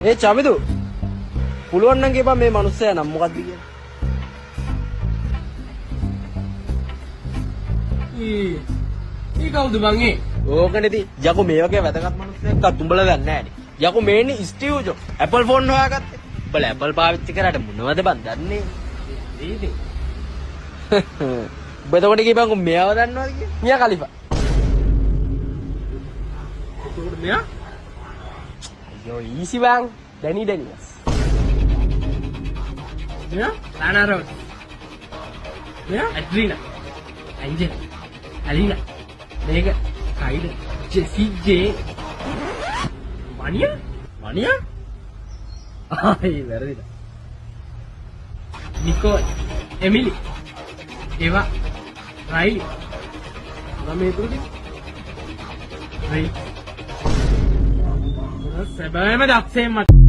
ඒ චමිදු පුළුවන් නම් කියපන් මේ මිනිස්සයා නම් මොකක්ද කියලා. ඊ කවුද බං ඒ? ඕකනේදී යකෝ මේ වගේ වැදගත් මිනිස්සෙක්වත් උඹලා දන්නේ නැහැනේ. යකෝ මේන්නේ ස්ටිව් ජොබ් ඇපල් ෆෝන් හොයාගත්තේ. උඹලා ඇපල් පාවිච්චි කරාට මොනවද බං දන්නේ? ඒනේ. උඹ එතකොට කියපන් මෙයාව දන්නවද කියලා? මියා කලිෆා. එතකොට මෙයා? අයියෝ ඊසි බං. ඩැනි ඩැනියස්. මෙයා? ලානා රෝස්. මෙයා? ඇඩ්‍රීනා. ඇන්ජල්. ඇලිනා. මේක කයිඩ. ජෙසි ජේ. මනියා? මනියා? ආයි වැරදිලා. නිකෝල්. එමිලි. ඒවා. රයිලි. මේ තුනේ. රයි. සැබෑම දක්ෂයෙක් මට